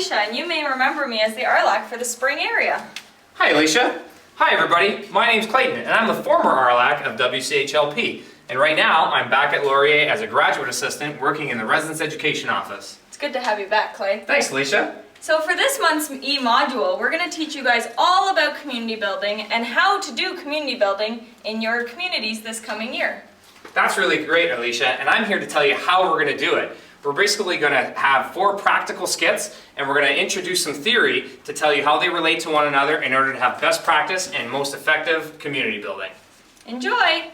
Alicia, and you may remember me as the RLAC for the spring area. Hi Alicia. Hi everybody, my name's Clayton and I'm the former RLAC of WCHLP. And right now I'm back at Laurier as a graduate assistant working in the Residence Education Office. It's good to have you back, Clay. Thanks Alicia. So for this month's E-module, we're going to teach you guys all about community building and how to do community building in your communities this coming year. That's really great Alicia, and I'm here to tell you how we're going to do it. We're basically going to have 4 practical skits, and we're going to introduce some theory to tell you how they relate to one another in order to have best practice and most effective community building. Enjoy!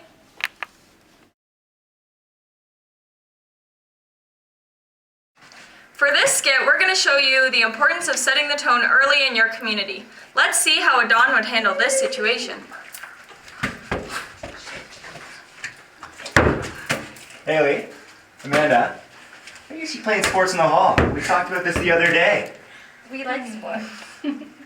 For this skit, we're going to show you the importance of setting the tone early in your community. Let's see how a Don would handle this situation. Haley, Amanda, I used to be playing sports in the hall. We talked about this the other day. We like sport.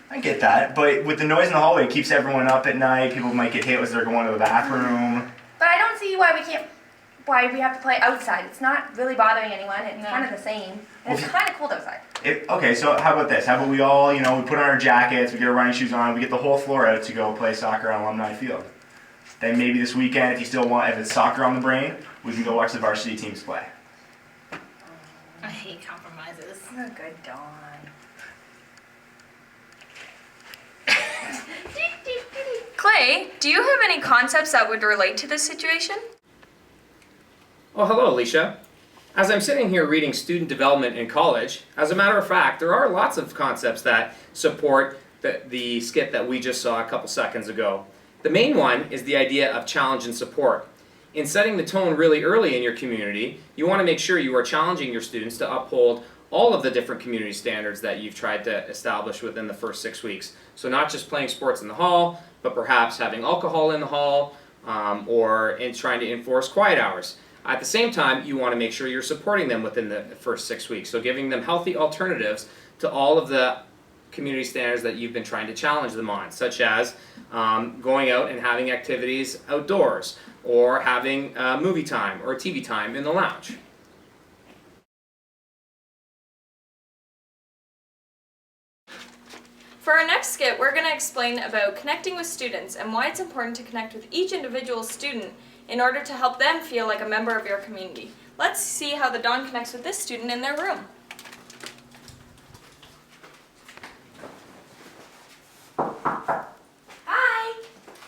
I get that, but with the noise in the hallway, it keeps everyone up at night. People might get hit as they're going to the bathroom. But I don't see why we have to play outside. It's not really bothering anyone. It's kind of the same. And it's kind of cold outside. Okay, so how about this? How about we all, we put on our jackets, we get our running shoes on, we get the whole floor out to go play soccer on Alumni Field. Then maybe this weekend, if it's soccer on the brain, we can go watch the varsity teams play. I hate compromises. You're a good Dawn. Clay, do you have any concepts that would relate to this situation? Well, hello Alicia. As I'm sitting here reading student development in college, as a matter of fact, there are lots of concepts that support the skit that we just saw a couple seconds ago. The main one is the idea of challenge and support. In setting the tone really early in your community, you want to make sure you are challenging your students to uphold all of the different community standards that you've tried to establish within the first 6 weeks. So not just playing sports in the hall, but perhaps having alcohol in the hall, or trying to enforce quiet hours. At the same time, you want to make sure you're supporting them within the first 6 weeks, so giving them healthy alternatives to all of the community standards that you've been trying to challenge them on, such as going out and having activities outdoors, or having movie time or TV time in the lounge. For our next skit, we're going to explain about connecting with students and why it's important to connect with each individual student in order to help them feel like a member of your community. Let's see how the Don connects with this student in their room. Hi.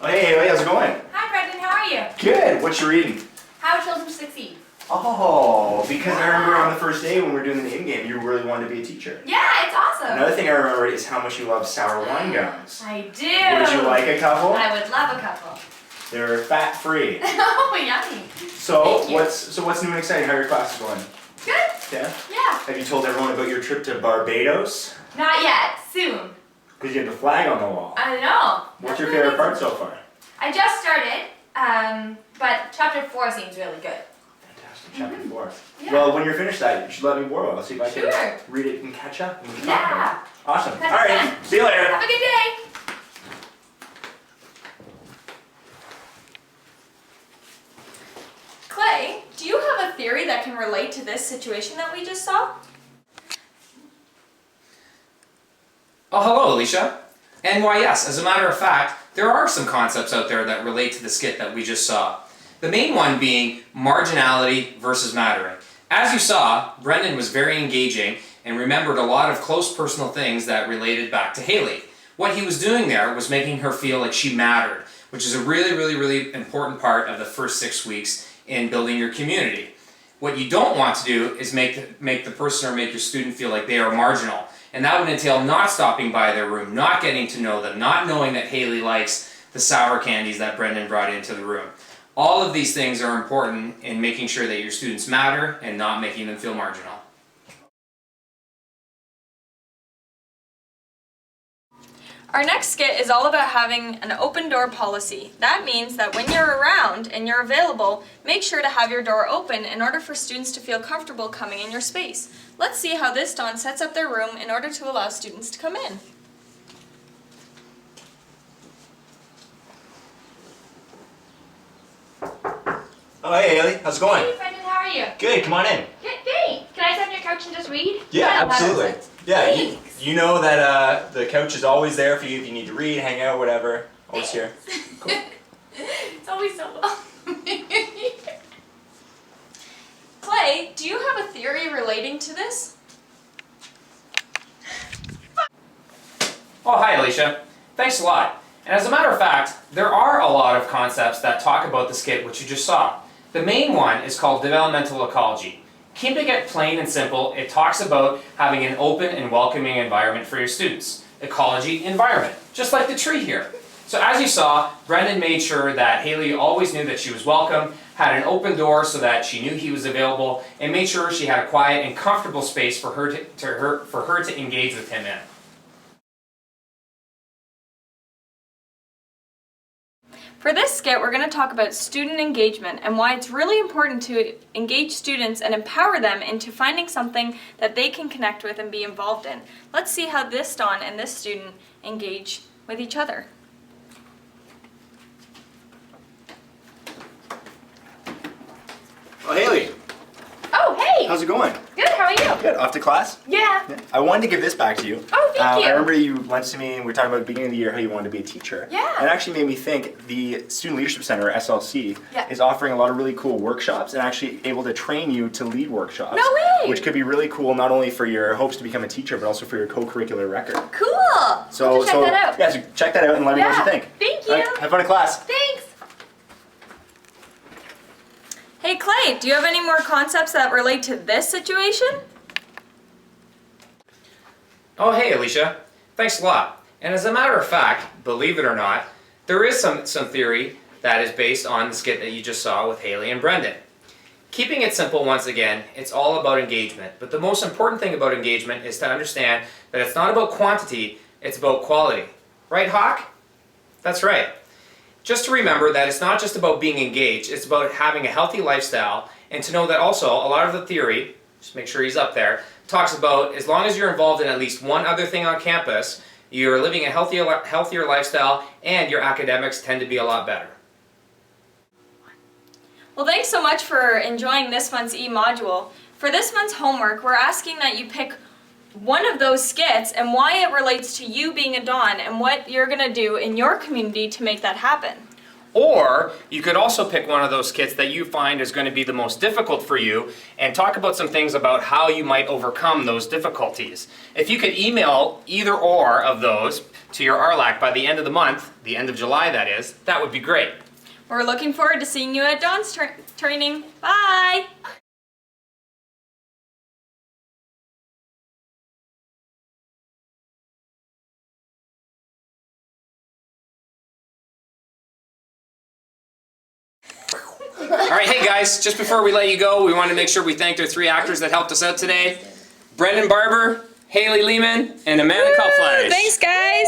Oh, hey Haley, how's it going? Hi, Brendan. How are you? Good, what you reading? How children succeed. Oh, because I remember on the first day when we were doing the name game, you really wanted to be a teacher. Yeah, it's awesome. Another thing I remember is how much you love sour wine gums. I do. Would you like a couple? I would love a couple. They're fat-free. Oh, yummy. So Thank you. what's new and exciting? How are your classes going? Good. Yeah? Yeah. Have you told everyone about your trip to Barbados? Not yet. Soon. Because you have the flag on the wall. I know. What's your favorite part so far? I just started, but chapter 4 seems really good. Fantastic, chapter 4. Yeah. Well, when you're finished that, you should let me borrow it. I'll see if I can Sure. read it and catch up. And we can talk about Yeah. it. Awesome. 100%. All right, see you later. Have a good day. Clay, do you have a theory that can relate to this situation that we just saw? Oh, hello Alicia. And why yes, as a matter of fact, there are some concepts out there that relate to the skit that we just saw. The main one being marginality versus mattering. As you saw, Brendan was very engaging and remembered a lot of close personal things that related back to Haley. What he was doing there was making her feel like she mattered, which is a really important part of the first 6 weeks in building your community. What you don't want to do is make the person or make your student feel like they are marginal. And that would entail not stopping by their room, not getting to know them, not knowing that Haley likes the sour candies that Brendan brought into the room. All of these things are important in making sure that your students matter and not making them feel marginal. Our next skit is all about having an open door policy. That means that when you're around and you're available, make sure to have your door open in order for students to feel comfortable coming in your space. Let's see how this Don sets up their room in order to allow students to come in. Oh, hey Haley, how's it going? Hey, Brendan, how are you? Good, come on in. Good, thanks. Can I sit on your couch and just read? Yeah, I don't have absolutely. it. Yeah, Thanks. you know that the couch is always there for you if you need to read, hang out, whatever. Always here. Cool. It's always so long. Clay, do you have a theory relating to this? Oh, hi Alicia. Thanks a lot. And as a matter of fact, there are a lot of concepts that talk about the skit which you just saw. The main one is called developmental ecology. Keeping it plain and simple, it talks about having an open and welcoming environment for your students. Ecology, environment, just like the tree here. So as you saw, Brendan made sure that Haley always knew that she was welcome, had an open door so that she knew he was available, and made sure she had a quiet and comfortable space for her to engage with him in. For this skit, we're going to talk about student engagement and why it's really important to engage students and empower them into finding something that they can connect with and be involved in. Let's see how this Dawn and this student engage with each other. Oh, Haley, Oh, hey! how's it going? Good, how are you? Good. Off to class? Yeah. I wanted to give this back to you. Oh, thank you. I remember you went to me and we were talking about at the beginning of the year how you wanted to be a teacher. Yeah. And it actually made me think the Student Leadership Center, SLC, Yeah. is offering a lot of really cool workshops and actually able to train you to lead workshops. No way! Which could be really cool not only for your hopes to become a teacher, but also for your co-curricular record. Cool! I'll have to check that out. Yeah, so check that out and let me know what you think. Thank you. All right, have fun in class. Thanks. Hey Clay, do you have any more concepts that relate to this situation? Oh, hey Alicia. Thanks a lot. And as a matter of fact, believe it or not, there is some theory that is based on the skit that you just saw with Haley and Brendan. Keeping it simple once again, it's all about engagement. But the most important thing about engagement is to understand that it's not about quantity, it's about quality. Right, Hawk? That's right. Just to remember that it's not just about being engaged, it's about having a healthy lifestyle, and to know that also a lot of the theory, just make sure he's up there, talks about as long as you're involved in at least one other thing on campus, you're living a healthier lifestyle and your academics tend to be a lot better. Well, thanks so much for enjoying this month's e-module. For this month's homework, we're asking that you pick one of those skits and why it relates to you being a Dawn and what you're going to do in your community to make that happen. Or you could also pick one of those skits that you find is going to be the most difficult for you and talk about some things about how you might overcome those difficulties. If you could email either or of those to your RLAC by the end of the month, the end of July that is, that would be great. We're looking forward to seeing you at Dawn's training. Bye! Alright, hey guys, just before we let you go, we want to make sure we thank our 3 actors that helped us out today. Brendan Barber, Haley Lehman, and Amanda Kaufleisch. Thanks guys!